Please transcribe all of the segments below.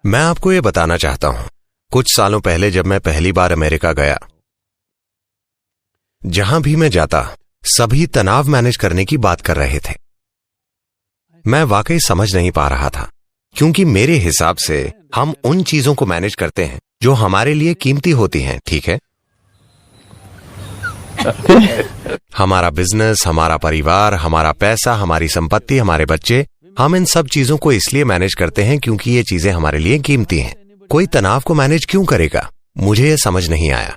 मैं आपको ये बताना चाहता हूं, कुछ सालों पहले जब मैं पहली बार अमेरिका गया, जहां भी मैं जाता सभी तनाव मैनेज करने की बात कर रहे थे। मैं वाकई समझ नहीं पा रहा था, क्योंकि मेरे हिसाब से हम उन चीजों को मैनेज करते हैं जो हमारे लिए कीमती होती हैं, ठीक है? हमारा बिजनेस, हमारा परिवार, हमारा पैसा, हमारी संपत्ति, हमारे बच्चे, हम इन सब चीजों को इसलिए मैनेज करते हैं क्योंकि ये चीजें हमारे लिए कीमती हैं। कोई तनाव को मैनेज क्यों करेगा? मुझे यह समझ नहीं आया।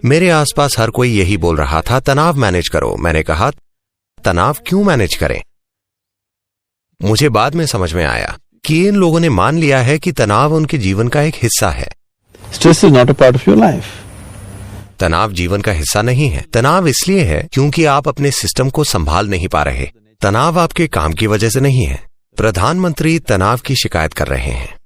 मेरे आसपास हर कोई यही बोल रहा था, तनाव मैनेज करो। मैंने कहा, तनाव क्यों मैनेज करें? मुझे बाद में समझ में आया कि इन लोगों ने मान लिया है कि तनाव उनके जीवन का एक हिस्सा है। Stress is not a part of your life. तनाव जीवन का हिस्सा नहीं है। तनाव इसलिए है क्योंकि आप अपने सिस्टम को संभाल नहीं पा रहे। तनाव आपके काम की वजह से नहीं है। प्रधानमंत्री तनाव की शिकायत कर रहे हैं,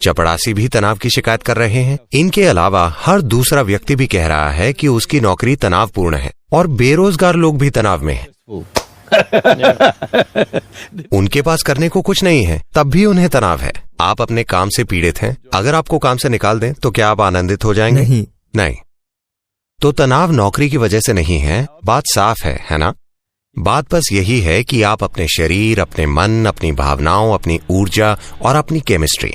चपड़ासी भी तनाव की शिकायत कर रहे हैं। इनके अलावा हर दूसरा व्यक्ति भी कह रहा है कि उसकी नौकरी तनावपूर्ण है, और बेरोजगार लोग भी तनाव में हैं। उनके पास करने को कुछ नहीं है, तब भी उन्हें तनाव है। आप अपने काम से पीड़ित हैं। अगर आपको काम से निकाल दें तो क्या आप आनंदित हो जाएंगे? नहीं। तो तनाव नौकरी की वजह से नहीं है। बात साफ है ना? बात बस यही है कि आप अपने शरीर, अपने मन, अपनी भावनाओं, अपनी ऊर्जा और अपनी केमिस्ट्री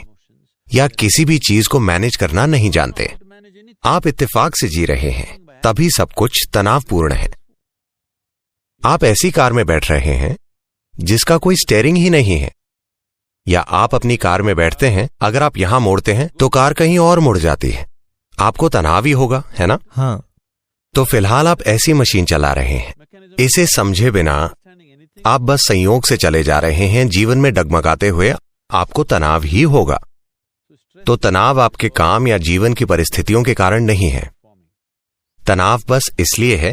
या किसी भी चीज को मैनेज करना नहीं जानते। आप इत्तेफाक से जी रहे हैं, तभी सब कुछ तनावपूर्ण है। आप ऐसी कार में बैठ रहे हैं जिसका कोई स्टीयरिंग ही नहीं है, या आप अपनी कार में बैठते हैं, अगर आप यहां मोड़ते हैं तो कार कहीं और मुड़ जाती है। आपको तनाव ही होगा, है ना? हाँ। तो फिलहाल आप ऐसी मशीन चला रहे हैं, इसे समझे बिना आप बस संयोग से चले जा रहे हैं, जीवन में डगमगाते हुए। आपको तनाव ही होगा। तो तनाव आपके काम या जीवन की परिस्थितियों के कारण नहीं है। तनाव बस इसलिए है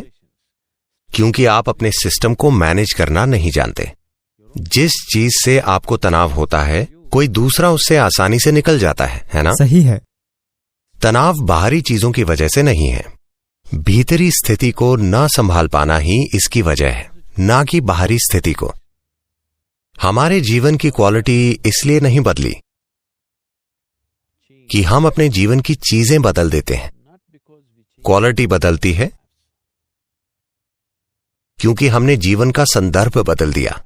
क्योंकि आप अपने सिस्टम को मैनेज करना नहीं जानते। जिस चीज से आपको तनाव होता है, कोई दूसरा उससे आसानी से निकल जाता है ना? सही है। तनाव बाहरी चीजों की वजह से नहीं है। भीतरी स्थिति को न संभाल पाना ही इसकी वजह है, ना कि बाहरी स्थिति को। हमारे जीवन की क्वालिटी इसलिए नहीं बदली कि हम अपने जीवन की चीजें बदल देते हैं। क्वालिटी बदलती है क्योंकि हमने जीवन का संदर्भ बदल दिया।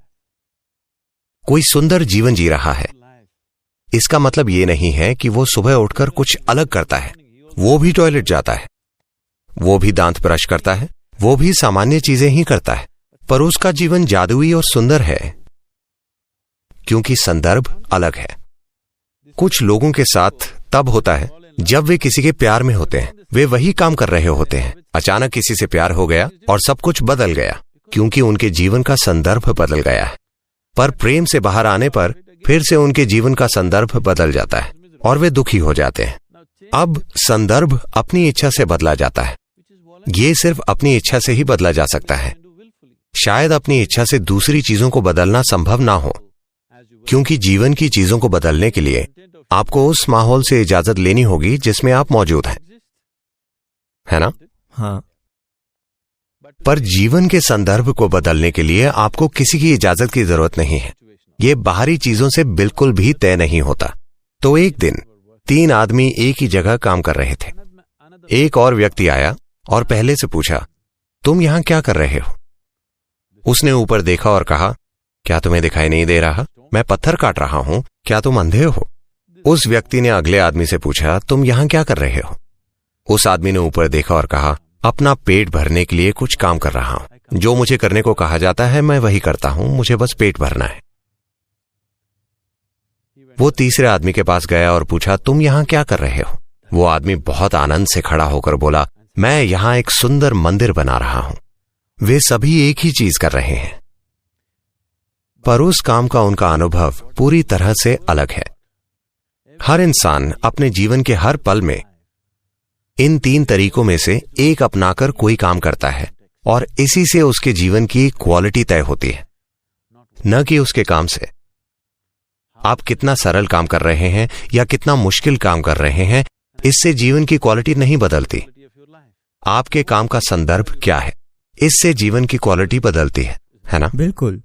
कोई सुंदर जीवन जी रहा है, इसका मतलब यह नहीं है कि वो सुबह उठकर कुछ अलग करता है। वो भी टॉयलेट जाता है, वो भी दांत ब्रश करता है, वो भी सामान्य चीजें ही करता है, पर उसका जीवन जादुई और सुंदर है क्योंकि संदर्भ अलग है। कुछ लोगों के साथ तब होता है जब वे किसी के प्यार में होते हैं। वे वही काम कर रहे होते हैं, अचानक किसी से प्यार हो गया और सब कुछ बदल गया क्योंकि उनके जीवन का संदर्भ बदल गया है। पर प्रेम से बाहर आने पर फिर से उनके जीवन का संदर्भ बदल जाता है और वे दुखी हो जाते हैं। अब संदर्भ अपनी इच्छा से बदला जाता है। ये सिर्फ अपनी इच्छा से ही बदला जा सकता है। शायद अपनी इच्छा से दूसरी चीजों को बदलना संभव ना हो, क्योंकि जीवन की चीजों को बदलने के लिए आपको उस माहौल से इजाजत लेनी होगी जिसमें आप मौजूद हैं, है ना? हाँ। पर जीवन के संदर्भ को बदलने के लिए आपको किसी की इजाजत की जरूरत नहीं है। यह बाहरी चीजों से बिल्कुल भी तय नहीं होता। तो एक दिन 3 आदमी एक ही जगह काम कर रहे थे। एक और व्यक्ति आया और पहले से पूछा, तुम यहां क्या कर रहे हो? उसने ऊपर देखा और कहा, क्या तुम्हें दिखाई नहीं दे रहा? मैं पत्थर काट रहा हूं, क्या तुम अंधे हो? उस व्यक्ति ने अगले आदमी से पूछा, तुम यहां क्या कर रहे हो? उस आदमी ने ऊपर देखा और कहा, अपना पेट भरने के लिए कुछ काम कर रहा हूं। जो मुझे करने को कहा जाता है मैं वही करता हूं, मुझे बस पेट भरना है। वो तीसरे आदमी के पास गया और पूछा, तुम यहां क्या कर रहे हो? वो आदमी बहुत आनंद से खड़ा होकर बोला, मैं यहां एक सुंदर मंदिर बना रहा हूं। वे सभी एक ही चीज कर रहे हैं, पर उस काम का उनका अनुभव पूरी तरह से अलग है। हर इंसान अपने जीवन के हर पल में इन 3 तरीकों में से एक अपनाकर कोई काम करता है, और इसी से उसके जीवन की क्वालिटी तय होती है, न कि उसके काम से। आप कितना सरल काम कर रहे हैं या कितना मुश्किल काम कर रहे हैं, इससे जीवन की क्वालिटी नहीं बदलती। आपके काम का संदर्भ क्या है, इससे जीवन की क्वालिटी बदलती है ना? बिल्कुल।